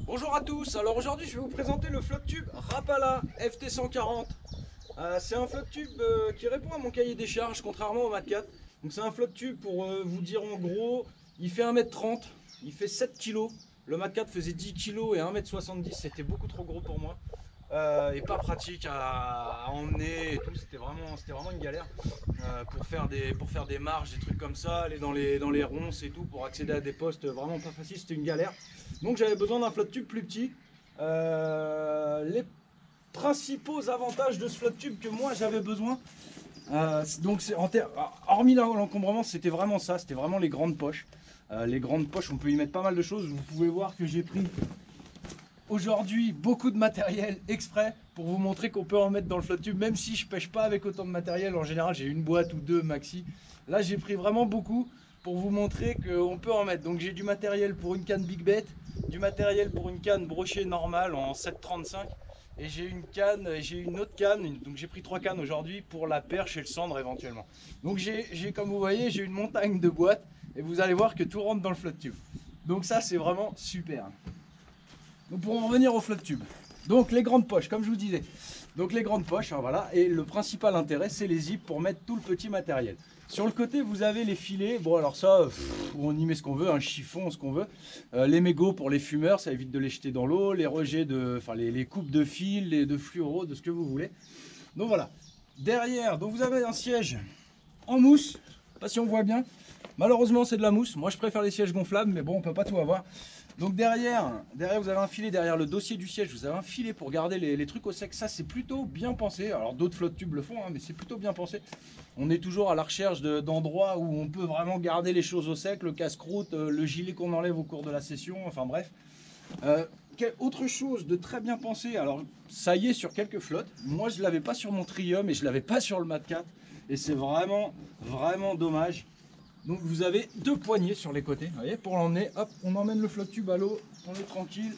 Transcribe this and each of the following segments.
Bonjour à tous, alors aujourd'hui je vais vous présenter le flotte tube Rapala FT140. C'est un flotte tube qui répond à mon cahier des charges contrairement au Mat 4. Donc c'est un flotte tube pour vous dire en gros, il fait 1m30, il fait 7 kg. Le Mat 4 faisait 10 kg et 1m70, c'était beaucoup trop gros pour moi. Et pas pratique à emmener et tout, c'était vraiment une galère pour faire des marches, des trucs comme ça, aller dans les ronces et tout, pour accéder à des postes vraiment pas faciles, c'était une galère. Donc j'avais besoin d'un flotte tube plus petit. Les principaux avantages de ce flotte tube que moi j'avais besoin, donc hormis l'encombrement, c'était vraiment ça, c'était vraiment les grandes poches. Les grandes poches, on peut y mettre pas mal de choses. Vous pouvez voir que j'ai pris aujourd'hui beaucoup de matériel exprès pour vous montrer qu'on peut en mettre dans le flotte tube, même si je pêche pas avec autant de matériel. En général j'ai une boîte ou deux maxi. Là j'ai pris vraiment beaucoup pour vous montrer qu'on peut en mettre. Donc j'ai du matériel pour une canne Big Bet, du matériel pour une canne brochée normale en 7,35 et j'ai une autre canne, donc j'ai pris 3 cannes aujourd'hui pour la perche et le cendre éventuellement. Donc comme vous voyez, j'ai une montagne de boîtes et vous allez voir que tout rentre dans le flotte tube. Donc ça c'est vraiment super. Donc pour en revenir au flotte tube, donc les grandes poches, comme je vous disais, donc les grandes poches, hein, voilà, et le principal intérêt c'est les zips pour mettre tout le petit matériel. Sur le côté vous avez les filets, bon alors ça, on y met ce qu'on veut, un chiffon, ce qu'on veut, les mégots pour les fumeurs, ça évite de les jeter dans l'eau, les rejets les coupes de fil, de fluoro, de ce que vous voulez. Donc voilà, derrière, donc vous avez un siège en mousse, je sais pas si on voit bien, malheureusement c'est de la mousse, moi je préfère les sièges gonflables, mais bon on peut pas tout avoir. Donc derrière vous avez un filet, derrière le dossier du siège, vous avez un filet pour garder les trucs au sec. Ça c'est plutôt bien pensé. Alors d'autres flotte tubes le font, hein, mais c'est plutôt bien pensé. On est toujours à la recherche d'endroits où on peut vraiment garder les choses au sec, le casse-croûte, le gilet qu'on enlève au cours de la session, enfin bref. Autre chose de très bien pensé, alors ça y est sur quelques flottes, moi je ne l'avais pas sur mon Trium et je ne l'avais pas sur le Mat 4. Et c'est vraiment dommage. Donc vous avez deux poignées sur les côtés, vous voyez, pour l'emmener, hop, on emmène le flotte tube à l'eau, on est tranquille.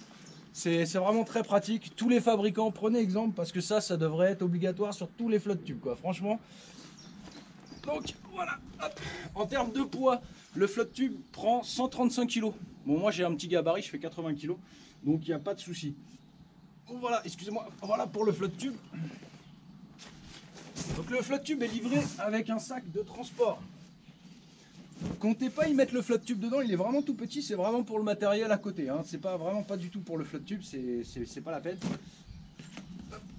C'est vraiment très pratique. Tous les fabricants, prenez exemple, parce que ça devrait être obligatoire sur tous les flotte tubes, quoi, franchement. Donc voilà, hop. En termes de poids, le flotte tube prend 135 kg. Bon, moi j'ai un petit gabarit, je fais 80 kg, donc il n'y a pas de souci. Donc voilà, excusez-moi, voilà pour le flotte tube. Donc le flotte tube est livré avec un sac de transport. Comptez pas y mettre le flotte tube dedans, il est vraiment tout petit, c'est vraiment pour le matériel à côté, hein. C'est vraiment pas du tout pour le flotte tube, c'est pas la peine.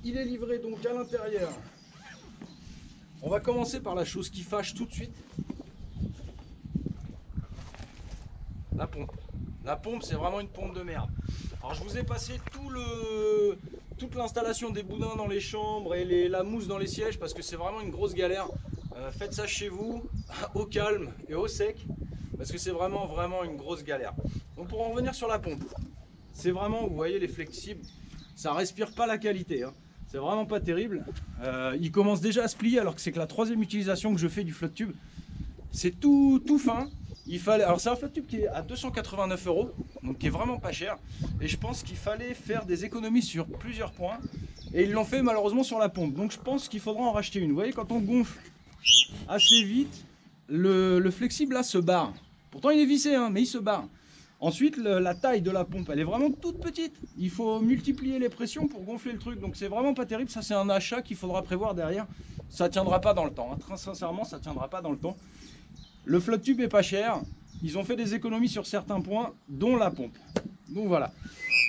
Il est livré donc à l'intérieur. On va commencer par la chose qui fâche tout de suite. La pompe. La pompe, c'est vraiment une pompe de merde. Alors je vous ai passé toute l'installation des boudins dans les chambres et la mousse dans les sièges parce que c'est vraiment une grosse galère. Faites ça chez vous, au calme et au sec, parce que c'est vraiment une grosse galère. Donc pour en revenir sur la pompe, c'est vraiment, vous voyez les flexibles, ça respire pas la qualité, hein. C'est vraiment pas terrible. Il commence déjà à se plier alors que c'est que la troisième utilisation que je fais du flotte tube. C'est tout fin. Alors c'est un flotte tube qui est à 289 €, donc qui est vraiment pas cher. Et je pense qu'il fallait faire des économies sur plusieurs points. Et ils l'ont fait malheureusement sur la pompe. Donc je pense qu'il faudra en racheter une. Vous voyez, quand on gonfle assez vite, le flexible là se barre. Pourtant il est vissé, hein, mais il se barre. Ensuite la taille de la pompe, elle est vraiment toute petite. Il faut multiplier les pressions pour gonfler le truc. Donc c'est vraiment pas terrible. Ça c'est un achat qu'il faudra prévoir derrière. Ça tiendra pas dans le temps, hein. Très sincèrement ça tiendra pas dans le temps. Le flotte tube est pas cher. Ils ont fait des économies sur certains points, dont la pompe. Donc voilà.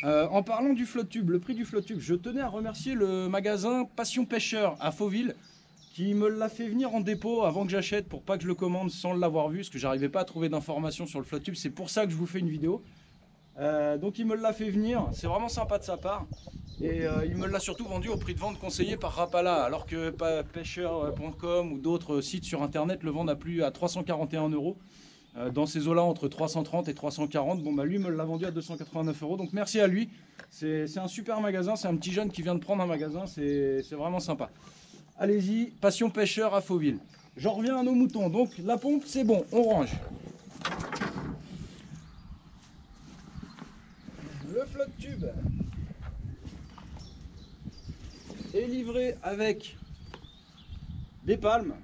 En parlant du flotte tube, le prix du flotte tube, je tenais à remercier le magasin Passion Pêcheur à Fauville qui me l'a fait venir en dépôt avant que j'achète pour pas que je le commande sans l'avoir vu, parce que j'arrivais pas à trouver d'informations sur le flotte tube. C'est pour ça que je vous fais une vidéo. Donc il me l'a fait venir, c'est vraiment sympa de sa part. Et il me l'a surtout vendu au prix de vente conseillé par Rapala, alors que pêcheur.com ou d'autres sites sur internet le vendent à 341 €. Dans ces eaux là entre 330 et 340. Bon bah lui me l'a vendu à 289 €, donc merci à lui. C'est un super magasin, c'est un petit jeune qui vient de prendre un magasin, c'est vraiment sympa. Allez-y, Passion Pêcheur à Fauville. J'en reviens à nos moutons, donc la pompe c'est bon, on range. Le flotte tube est livré avec des palmes.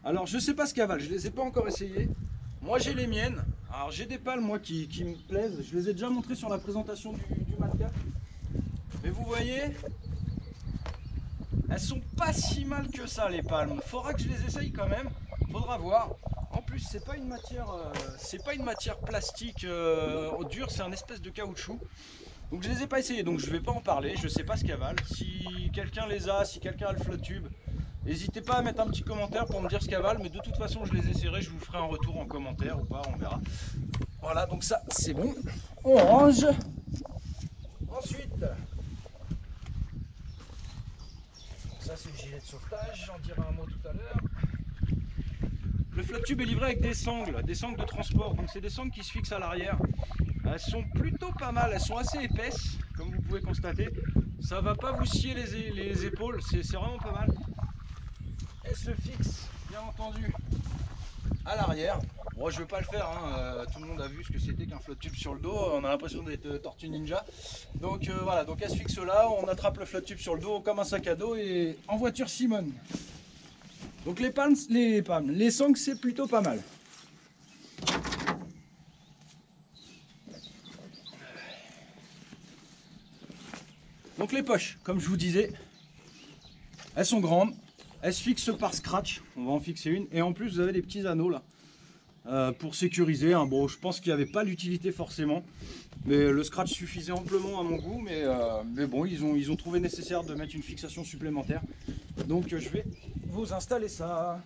Alors je sais pas ce qu'elles valent, je les ai pas encore essayées. Moi j'ai les miennes. Alors j'ai des pales moi qui me plaisent, je les ai déjà montrées sur la présentation du Mat 4. Mais vous voyez, elles sont pas si mal que ça les palmes. Faudra que je les essaye quand même, faudra voir. En plus c'est pas une matière plastique dure, c'est un espèce de caoutchouc. Donc je les ai pas essayées, donc je vais pas en parler, je sais pas ce qu'elles valent. Si quelqu'un les a, si quelqu'un a le flotte tube, n'hésitez pas à mettre un petit commentaire pour me dire ce qu'elles valent, mais de toute façon je les essaierai, je vous ferai un retour en commentaire ou pas, on verra. Voilà, donc ça c'est bon, on range. Ensuite, ça c'est le gilet de sauvetage, j'en dirai un mot tout à l'heure. Le flotte tube est livré avec des sangles de transport, donc c'est des sangles qui se fixent à l'arrière. Elles sont plutôt pas mal, elles sont assez épaisses, comme vous pouvez constater. Ça va pas vous scier les épaules, c'est vraiment pas mal. Elles se fixent, bien entendu, à l'arrière. Moi je vais pas le faire, hein. Tout le monde a vu ce que c'était qu'un flotte tube sur le dos, on a l'impression d'être Tortue Ninja. Donc voilà, donc elles se fixent là, on attrape le flotte tube sur le dos comme un sac à dos et en voiture Simone. Donc les sangles c'est plutôt pas mal. Donc les poches, comme je vous disais, elles sont grandes, elles se fixent par scratch, on va en fixer une, et en plus vous avez des petits anneaux là, pour sécuriser. Hein. Bon, je pense qu'il n'y avait pas l'utilité forcément, mais le scratch suffisait amplement à mon goût, mais bon, ils ont trouvé nécessaire de mettre une fixation supplémentaire. Donc je vais vous installer ça.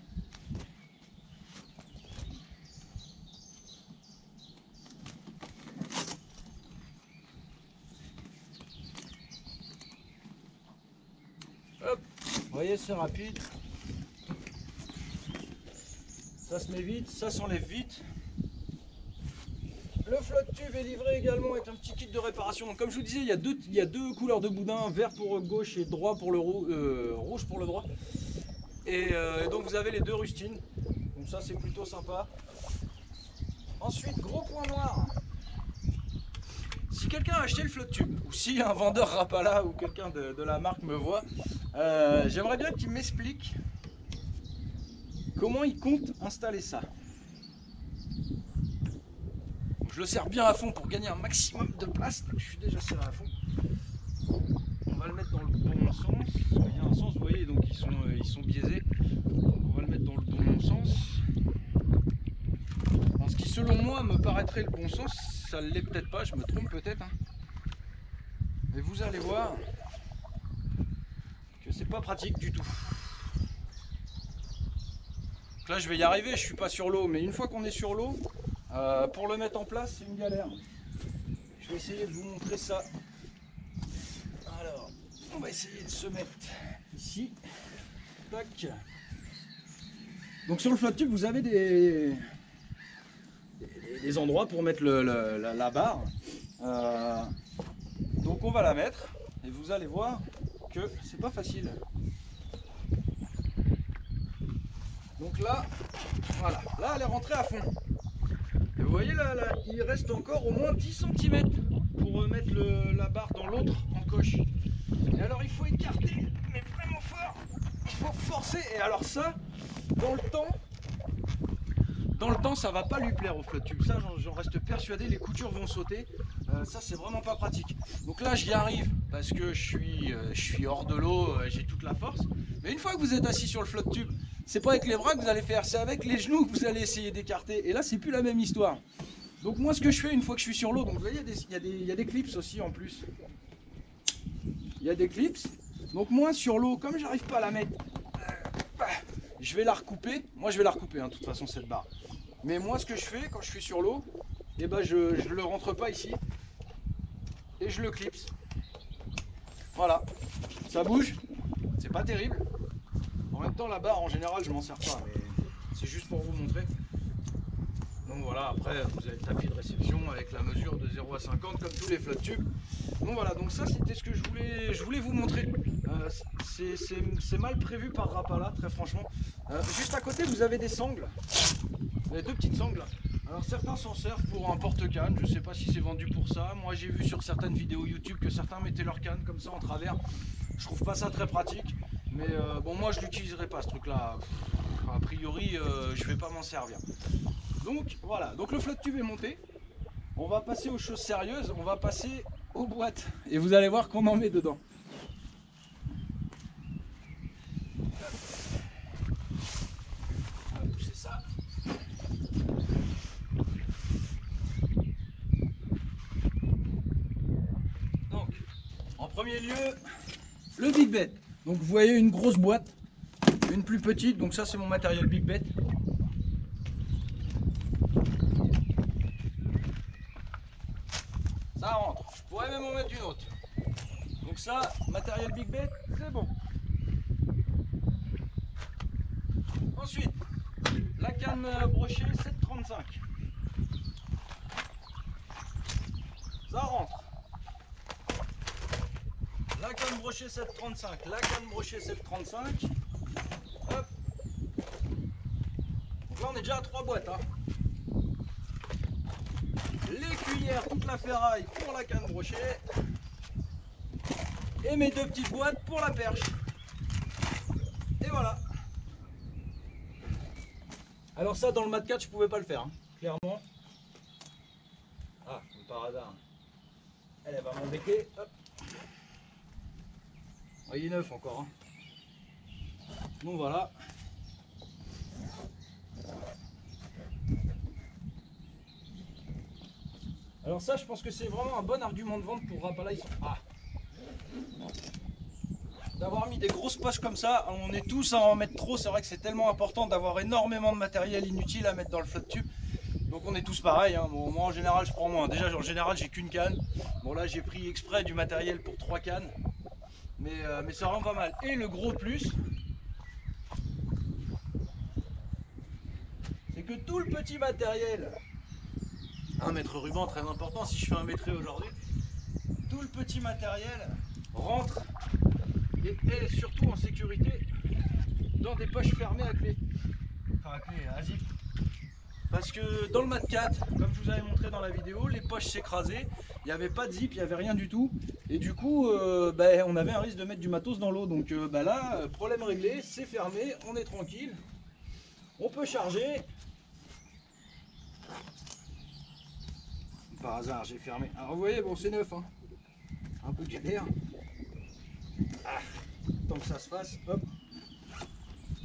Hop, vous voyez, c'est rapide. Ça se met vite, ça s'enlève vite. Le flotte tube est livré également avec un petit kit de réparation. Donc, comme je vous disais, il y a deux couleurs de boudin, vert pour gauche et droit pour le rouge pour le droit. Et donc vous avez les deux rustines. Donc ça c'est plutôt sympa. Ensuite, gros point noir. Si quelqu'un a acheté le flotte tube, ou si un vendeur Rapala ou quelqu'un de la marque me voit, j'aimerais bien qu'il m'explique comment il compte installer ça. Je le serre bien à fond pour gagner un maximum de place. Je suis déjà serré à fond. On va le mettre dans le bon sens. Il y a un sens, vous voyez, donc ils sont biaisés. Donc on va le mettre dans le bon sens. En ce qui selon moi me paraîtrait le bon sens, ça ne l'est peut-être pas, je me trompe peut-être. Hein. Mais vous allez voir que c'est pas pratique du tout. Donc là je vais y arriver, je suis pas sur l'eau, mais une fois qu'on est sur l'eau, pour le mettre en place c'est une galère. Je vais essayer de vous montrer ça. Alors, on va essayer de se mettre ici. Tac. Donc sur le flotte tube vous avez des endroits pour mettre la barre. Donc on va la mettre et vous allez voir que c'est pas facile. Donc là, voilà, là elle est rentrée à fond. Et vous voyez là, il reste encore au moins 10 cm pour mettre la barre dans l'autre encoche. Et alors il faut écarter, mais vraiment fort. Il faut forcer. Et alors ça, dans le temps ça va pas lui plaire au flotte tube. Ça j'en reste persuadé, les coutures vont sauter. Ça c'est vraiment pas pratique. Donc là j'y arrive parce que je suis hors de l'eau, j'ai toute la force. Mais une fois que vous êtes assis sur le flotte tube, c'est pas avec les bras que vous allez faire, c'est avec les genoux que vous allez essayer d'écarter. Et là c'est plus la même histoire. Donc moi ce que je fais une fois que je suis sur l'eau, donc vous voyez il y a des clips aussi en plus. Il y a des clips. Donc moi sur l'eau, comme j'arrive pas à la mettre, je vais la recouper. Moi je vais la recouper hein, de toute façon cette barre. Mais moi ce que je fais quand je suis sur l'eau, eh ben, je le rentre pas ici. Et je le clipse. Voilà. Ça bouge. C'est pas terrible. En même temps la barre en général je m'en sers pas. Mais c'est juste pour vous montrer. Donc voilà, après vous avez le tapis de réception avec la mesure de 0 à 50 comme tous les flotte tubes. Donc voilà, donc ça c'était ce que je voulais vous montrer. C'est mal prévu par Rapala, très franchement. Juste à côté vous avez des sangles. Vous avez deux petites sangles là. Alors certains s'en servent pour un porte-canne, je sais pas si c'est vendu pour ça. Moi j'ai vu sur certaines vidéos YouTube que certains mettaient leur canne comme ça en travers. Je trouve pas ça très pratique. Mais bon moi je l'utiliserai pas ce truc là. a priori je vais pas m'en servir. Donc voilà, donc le flotte tube est monté. On va passer aux choses sérieuses, on va passer aux boîtes et vous allez voir qu'on en met dedans. C'est ça. Donc en premier lieu le Big Bet. Donc vous voyez une grosse boîte, une plus petite, donc ça c'est mon matériel Big Bet. Ça rentre, je pourrais même en mettre une autre. Donc ça, matériel Big Bet, c'est bon. Ensuite, la canne brochée 7,35. Ça rentre. La canne brochée 7,35, la canne brochée 7,35. Hop. Donc là on est déjà à 3 boîtes. Hein. Les cuillères, toute la ferraille pour la canne brochée. Et mes 2 petites boîtes pour la perche. Et voilà. Alors ça dans le mat 4 je pouvais pas le faire, hein, clairement. Ah, comme par hasard. Elle va m'embêter. Hop. Oh, il est neuf encore. Hein. Donc voilà. Alors ça je pense que c'est vraiment un bon argument de vente pour Rapala. Ah. D'avoir mis des grosses poches comme ça, on est tous à en mettre trop, c'est vrai que c'est tellement important d'avoir énormément de matériel inutile à mettre dans le flotte tube. Donc on est tous pareils, hein. Bon, moi en général je prends moins, déjà en général j'ai qu'une canne. Bon là j'ai pris exprès du matériel pour 3 cannes, mais ça rend pas mal. Et le gros plus, c'est que tout le petit matériel, un mètre ruban très important si je fais un mètre aujourd'hui, tout le petit matériel rentre et est surtout en sécurité dans des poches fermées à clé, enfin à clé, à zip. Parce que dans le mat 4, comme je vous avais montré dans la vidéo, les poches s'écrasaient, il n'y avait pas de zip, il n'y avait rien du tout. Et du coup, on avait un risque de mettre du matos dans l'eau. Donc là, problème réglé, c'est fermé, on est tranquille. On peut charger. Par hasard, j'ai fermé. Alors vous voyez, bon c'est neuf, hein. Un peu galère. Ah, tant que ça se fasse, hop.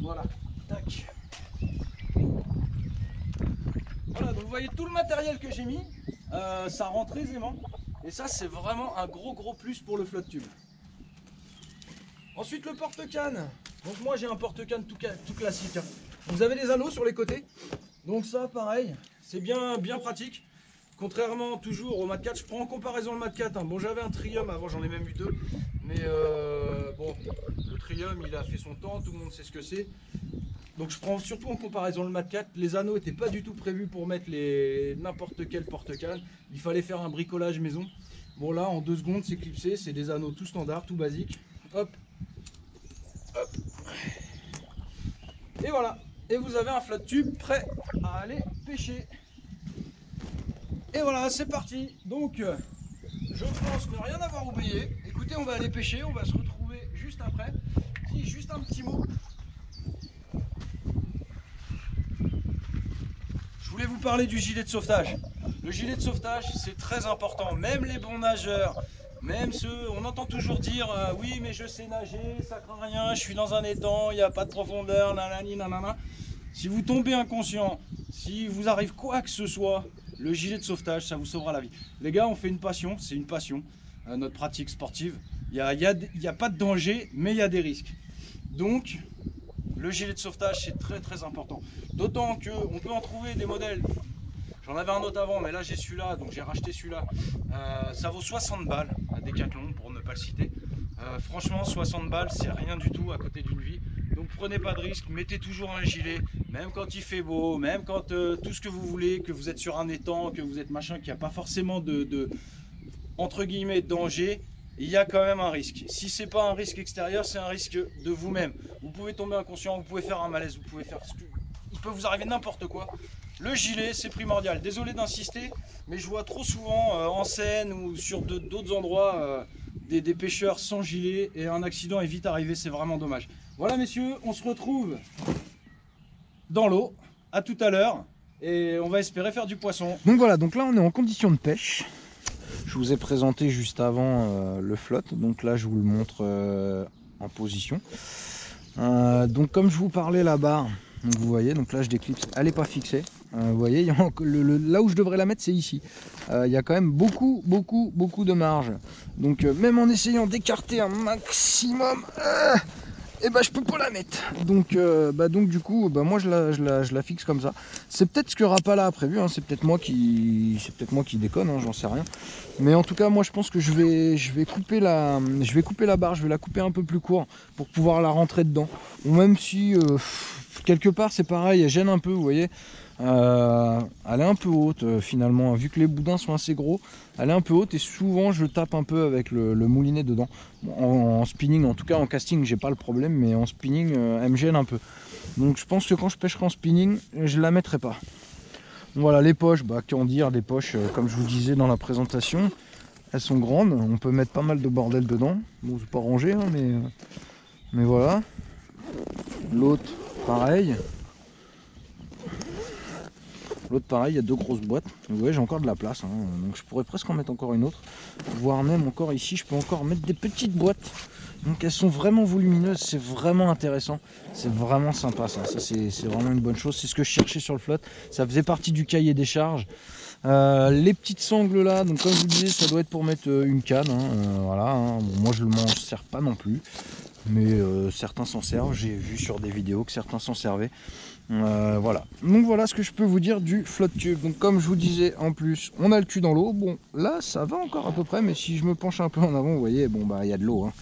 Voilà, tac. Voilà, donc vous voyez tout le matériel que j'ai mis, ça rentre aisément. Et ça c'est vraiment un gros plus pour le flotte tube. Ensuite le porte-canne. Donc moi j'ai un porte-canne tout classique. Hein. Vous avez des anneaux sur les côtés. Donc ça pareil, c'est bien pratique. Contrairement toujours au mat 4, je prends en comparaison le mat 4. Hein. Bon j'avais un Trium avant, j'en ai même eu 2. Mais bon, le Trium il a fait son temps, tout le monde sait ce que c'est. Donc je prends surtout en comparaison le mat 4, les anneaux n'étaient pas du tout prévus pour mettre n'importe quel porte-canne, il fallait faire un bricolage maison. Bon là en 2 secondes c'est clipsé, c'est des anneaux tout standard, tout basique. Hop, hop. Et voilà, et vous avez un flotte tube prêt à aller pêcher. Et voilà, c'est parti. Donc je pense ne rien avoir oublié. Écoutez, on va aller pêcher, on va se retrouver juste après. Si, juste un petit mot. Je voulais vous parler du gilet de sauvetage. Le gilet de sauvetage, c'est très important. Même les bons nageurs, même ceux, on entend toujours dire oui, mais je sais nager, ça craint rien, je suis dans un étang, il n'y a pas de profondeur, nanani, nanana. Si vous tombez inconscient, si vous arrive quoi que ce soit, le gilet de sauvetage, ça vous sauvera la vie. Les gars, on fait une passion, c'est une passion, notre pratique sportive. Il n'y a pas de danger, mais il y a des risques. Donc, le gilet de sauvetage, c'est très important. D'autant qu'on peut en trouver des modèles. J'en avais un autre avant, mais là j'ai celui-là, donc j'ai racheté celui-là. Ça vaut 60 balles à Decathlon, pour ne pas le citer. Franchement, 60 balles, c'est rien du tout à côté d'une vie. Donc prenez pas de risque, mettez toujours un gilet, même quand il fait beau, même quand tout ce que vous voulez, que vous êtes sur un étang, que vous êtes machin, qu'il n'y a pas forcément de entre guillemets, danger. Il y a quand même un risque. Si c'est pas un risque extérieur, c'est un risque de vous-même. Vous pouvez tomber inconscient, vous pouvez faire un malaise, vous pouvez faire ce que... Il peut vous arriver n'importe quoi. Le gilet, c'est primordial. Désolé d'insister, mais je vois trop souvent en Seine ou sur d'autres endroits des pêcheurs sans gilet et un accident est vite arrivé, c'est vraiment dommage. Voilà messieurs, on se retrouve dans l'eau. À tout à l'heure. Et on va espérer faire du poisson. Donc voilà, donc là on est en condition de pêche. Je vous ai présenté juste avant le flotte. Donc là je vous le montre en position. Donc comme je vous parlais là-bas, vous voyez, donc là je déclipse, elle n'est pas fixée. Vous voyez, là où je devrais la mettre, c'est ici. Il y a quand même beaucoup de marge. Donc même en essayant d'écarter un maximum, et ben je peux pas la mettre. Donc, du coup, moi je la fixe comme ça. C'est peut-être ce que Rapala a prévu, hein. C'est peut-être moi qui déconne, hein, j'en sais rien. Mais en tout cas, moi je pense que je vais couper la barre, je vais la couper un peu plus court pour pouvoir la rentrer dedans. Ou même si quelque part c'est pareil, elle gêne un peu, vous voyez. Elle est un peu haute finalement, vu que les boudins sont assez gros, elle est un peu haute et souvent je tape un peu avec le moulinet dedans. En spinning, en tout cas en casting j'ai pas le problème, mais en spinning elle me gêne un peu. Donc je pense que quand je pêcherai en spinning, je la mettrai pas. Voilà, les poches, qu'en dire, des poches comme je vous disais dans la présentation, elles sont grandes, on peut mettre pas mal de bordel dedans. Bon, c'est pas rangé, hein, mais voilà. L'autre pareil. L'autre pareil, il y a deux grosses boîtes. Vous voyez, j'ai encore de la place, hein, donc je pourrais presque en mettre encore une autre. Voire même encore ici, je peux encore mettre des petites boîtes. Donc elles sont vraiment volumineuses, c'est vraiment intéressant. C'est vraiment sympa ça, c'est vraiment une bonne chose. C'est ce que je cherchais sur le flotte. Ça faisait partie du cahier des charges. Les petites sangles là, donc comme je vous disais, ça doit être pour mettre une canne. Voilà, hein. Bon, moi je ne m'en sers pas non plus. Mais certains s'en servent, j'ai vu sur des vidéos que certains s'en servaient. Voilà, donc voilà ce que je peux vous dire du flotte tube. Donc comme je vous disais, en plus on a le cul dans l'eau. Bon là ça va encore à peu près, mais si je me penche un peu en avant, vous voyez, bon il y a de l'eau, hein.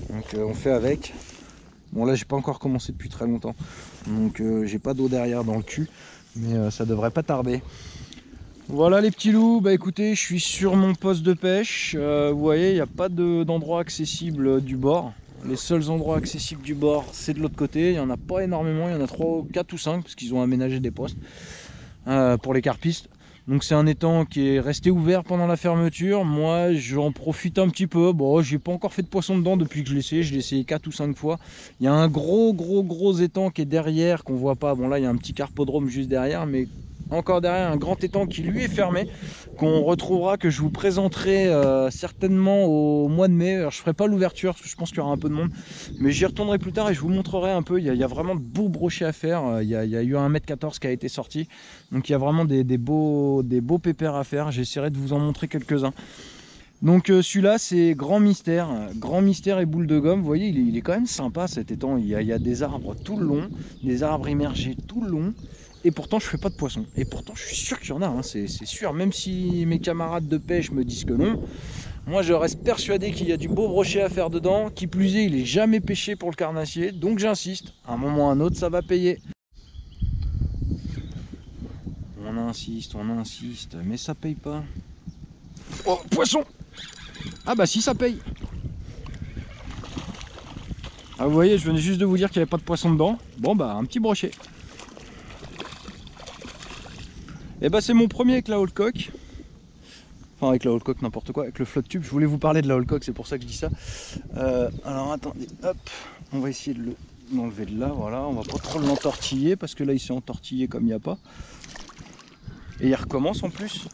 Donc on fait avec. Bon là j'ai pas encore commencé depuis très longtemps, donc j'ai pas d'eau derrière dans le cul, mais ça devrait pas tarder. Voilà les petits loups, écoutez, je suis sur mon poste de pêche. Vous voyez, il n'y a pas d'endroit accessible du bord. Les seuls endroits accessibles du bord, c'est de l'autre côté. Il n'y en a pas énormément, il y en a 3, 4 ou 5 parce qu'ils ont aménagé des postes pour les carpistes. Donc c'est un étang qui est resté ouvert pendant la fermeture. Moi j'en profite un petit peu. Bon, j'ai pas encore fait de poisson dedans depuis que je l'ai essayé 4 ou 5 fois. Il y a un gros étang qui est derrière, qu'on voit pas. Bon là il y a un petit carpodrome juste derrière, mais encore derrière un grand étang qui lui est fermé, qu'on retrouvera, que je vous présenterai certainement au mois de mai. Alors, je ferai pas l'ouverture parce que je pense qu'il y aura un peu de monde, mais j'y retournerai plus tard et je vous montrerai un peu. Il y a vraiment de beaux brochets à faire. Il y a eu un 1,14 m qui a été sorti, donc il y a vraiment des beaux pépères à faire. J'essaierai de vous en montrer quelques-uns. Donc celui-là c'est grand mystère et boule de gomme. Vous voyez, il est quand même sympa cet étang. Il y a des arbres tout le long, des arbres immergés tout le long. Et pourtant je fais pas de poisson. Et pourtant je suis sûr qu'il y en a, hein, c'est sûr. Même si mes camarades de pêche me disent que non, moi je reste persuadé qu'il y a du beau brochet à faire dedans. Qui plus est, il est jamais pêché pour le carnassier. Donc j'insiste, à un moment ou à un autre ça va payer. On insiste, mais ça paye pas. Oh, poisson! Ah bah si, ça paye. Ah vous voyez, je venais juste de vous dire qu'il n'y avait pas de poisson dedans. Bon un petit brochet. Et c'est mon premier avec la Hallcock. Enfin avec la Hallcock, n'importe quoi, avec le flotte tube. Je voulais vous parler de la Hallcock, c'est pour ça que je dis ça. Alors attendez, hop, on va essayer de l'enlever de là, voilà. On va pas trop l'entortiller parce que là il s'est entortillé comme il n'y a pas. Et il recommence en plus.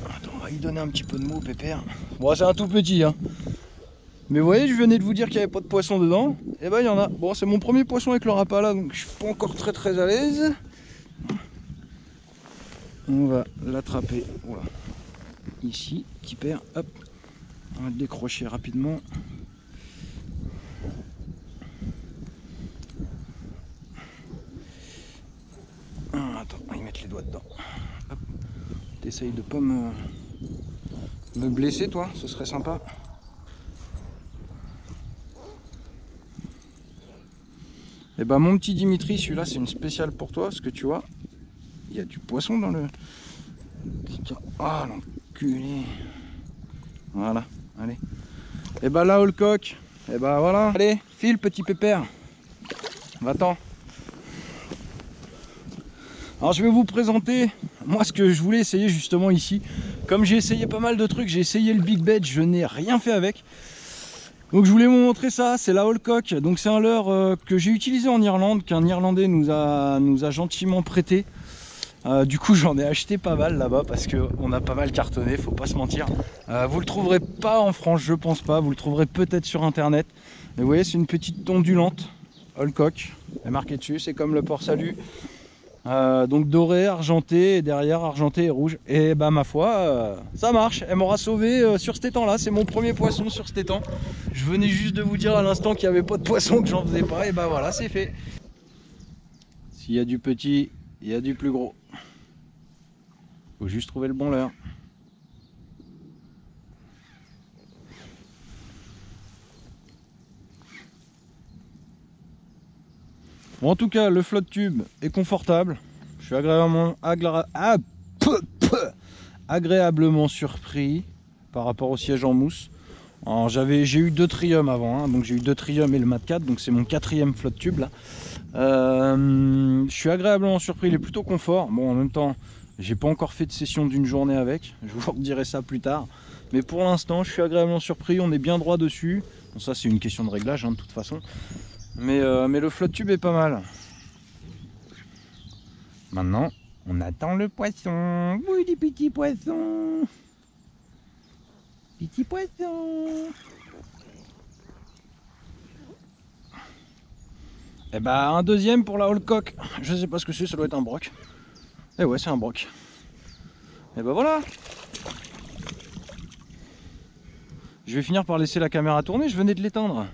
Attends, on va lui donner un petit peu de mou, pépère. Bon, c'est un tout petit, hein. Mais vous voyez, je venais de vous dire qu'il n'y avait pas de poisson dedans. Et il y en a. Bon, c'est mon premier poisson avec le Rapala, donc je suis pas encore très à l'aise. On va l'attraper, voilà. Ici, petit père, hop. On va le décrocher rapidement. Attends, on va y mettre les doigts dedans. T'essayes de pas me blesser, toi, ce serait sympa. Et mon petit Dimitri, celui-là c'est une spéciale pour toi, parce que tu vois, il y a du poisson dans le... Ah l'enculé. Voilà, allez. Et la Hallcock, et voilà. Allez, file petit pépère. Va-t'en. Alors je vais vous présenter, moi ce que je voulais essayer justement ici. Comme j'ai essayé pas mal de trucs, j'ai essayé le Big Bed, je n'ai rien fait avec. Donc je voulais vous montrer ça, c'est la Hallcock. Donc c'est un leurre que j'ai utilisé en Irlande, qu'un Irlandais nous a gentiment prêté. Du coup j'en ai acheté pas mal là-bas parce qu'on a pas mal cartonné, faut pas se mentir. Vous le trouverez pas en France, je pense pas, vous le trouverez peut-être sur internet. Mais vous voyez, c'est une petite ondulante Hallcock, elle est marquée dessus, c'est comme le port salut. Donc doré, argenté, et derrière argenté et rouge. Et bah ma foi, ça marche, elle m'aura sauvé sur cet étang là, c'est mon premier poisson sur cet étang. Je venais juste de vous dire à l'instant qu'il n'y avait pas de poisson, que j'en faisais pas, et bah voilà, c'est fait. S'il y a du petit, il y a du plus gros. Faut juste trouver le bon leurre. Bon, en tout cas, le flotte tube est confortable. Je suis agréablement surpris par rapport au siège en mousse. J'ai eu 2 Trium avant, hein, donc j'ai eu 2 Trium et le Mat 4, donc c'est mon 4e flotte tube là. Je suis agréablement surpris, il est plutôt confort. Bon, en même temps, j'ai pas encore fait de session d'une journée avec, je vous redirai ça plus tard. Mais pour l'instant, je suis agréablement surpris, on est bien droit dessus. Bon, ça c'est une question de réglage hein, de toute façon. Mais le flotte tube est pas mal. Maintenant, on attend le poisson. Oui, des petits poissons. Petits poissons. Et bah un deuxième pour la Hallcock. Je sais pas ce que c'est, ça doit être un broc. Et ouais, c'est un broc. Et bah voilà. Je vais finir par laisser la caméra tourner, je venais de l'éteindre.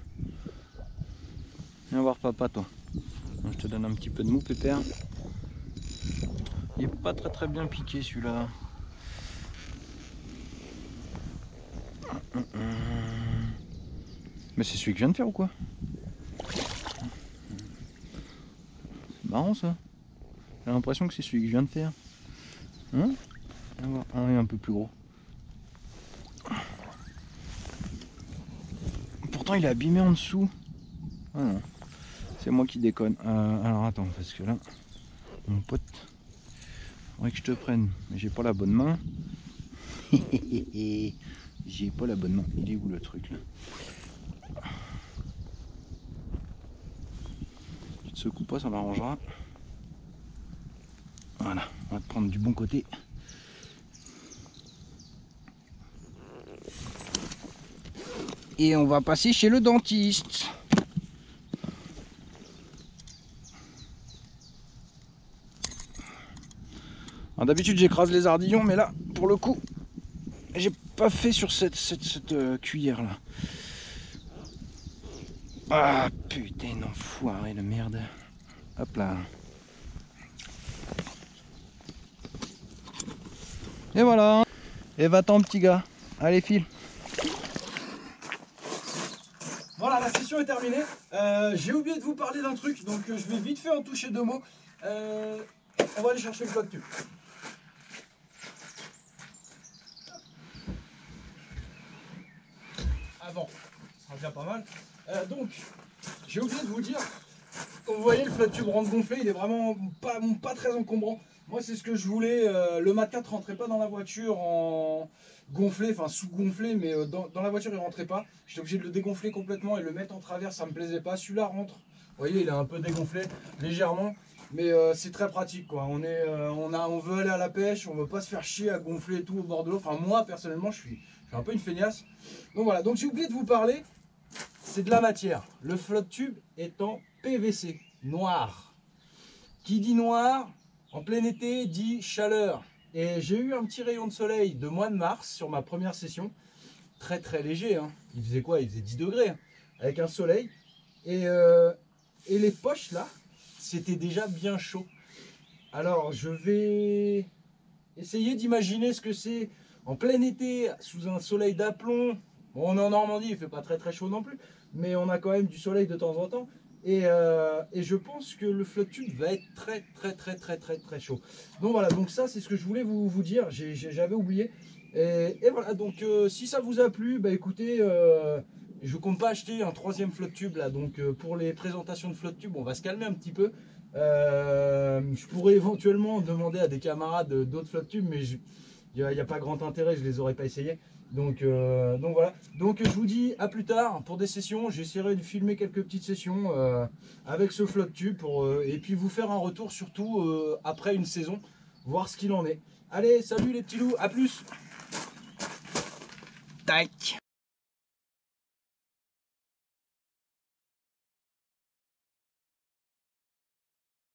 Viens voir papa toi. Je te donne un petit peu de mou pépère. Il est pas très bien piqué celui-là. Mais c'est celui que je viens de faire ou quoi? C'est marrant ça. J'ai l'impression que c'est celui que je viens de faire. Hein? Ah, il est un peu plus gros. Pourtant il est abîmé en dessous. Ah non, c'est moi qui déconne. Alors attends, parce que là, mon pote, faudrait que je te prenne, mais j'ai pas la bonne main. J'ai pas la bonne main. Il est où le truc là? Tu te secoues pas, ça m'arrangera. Voilà, on va te prendre du bon côté. Et on va passer chez le dentiste. D'habitude j'écrase les ardillons, mais là, pour le coup, j'ai pas fait sur cette cuillère là. Ah putain, enfoiré de merde. Hop là. Et voilà. Et va-t'en petit gars. Allez file. Voilà, la session est terminée. J'ai oublié de vous parler d'un truc, donc je vais vite fait en toucher 2 mots. On va aller chercher le flotte tube. Avant, ça sera déjà pas mal. Donc, j'ai oublié de vous dire, comme vous voyez, le flotte tube rentre gonflé, il est vraiment pas très encombrant. Moi, c'est ce que je voulais. Le Mat 4 rentrait pas dans la voiture en gonflé, enfin sous-gonflé, mais dans la voiture il rentrait pas. J'étais obligé de le dégonfler complètement et le mettre en travers, ça me plaisait pas. Celui-là rentre. Vous voyez, il est un peu dégonflé légèrement, mais c'est très pratique quoi. On veut aller à la pêche, on veut pas se faire chier à gonfler et tout au bord de l'eau. Enfin moi personnellement, je suis un peu une feignasse. Donc voilà. Donc j'ai oublié de vous parler. C'est de la matière. Le flotte tube est en PVC noir. Qui dit noir en plein été dit chaleur. Et j'ai eu un petit rayon de soleil de mois de mars sur ma première session. Très léger. Hein. Il faisait quoi? Il faisait 10 degrés. Hein, avec un soleil. Et les poches là, c'était déjà bien chaud. Alors je vais essayer d'imaginer ce que c'est en plein été sous un soleil d'aplomb. Bon, on est en Normandie, il fait pas très chaud non plus, mais on a quand même du soleil de temps en temps. Et je pense que le flotte tube va être très chaud. Donc voilà, donc ça c'est ce que je voulais vous dire, j'avais oublié. Et voilà, donc si ça vous a plu, bah écoutez, je compte pas acheter un 3e flotte tube là, donc pour les présentations de flotte tube, on va se calmer un petit peu. Je pourrais éventuellement demander à des camarades d'autres flotte tubes, mais il n'y a pas grand intérêt, je les aurais pas essayés. Donc voilà. Donc je vous dis à plus tard pour des sessions. J'essaierai de filmer quelques petites sessions avec ce flotte tube et puis vous faire un retour surtout après une saison, voir ce qu'il en est. Allez, salut les petits loups, à plus. Tac.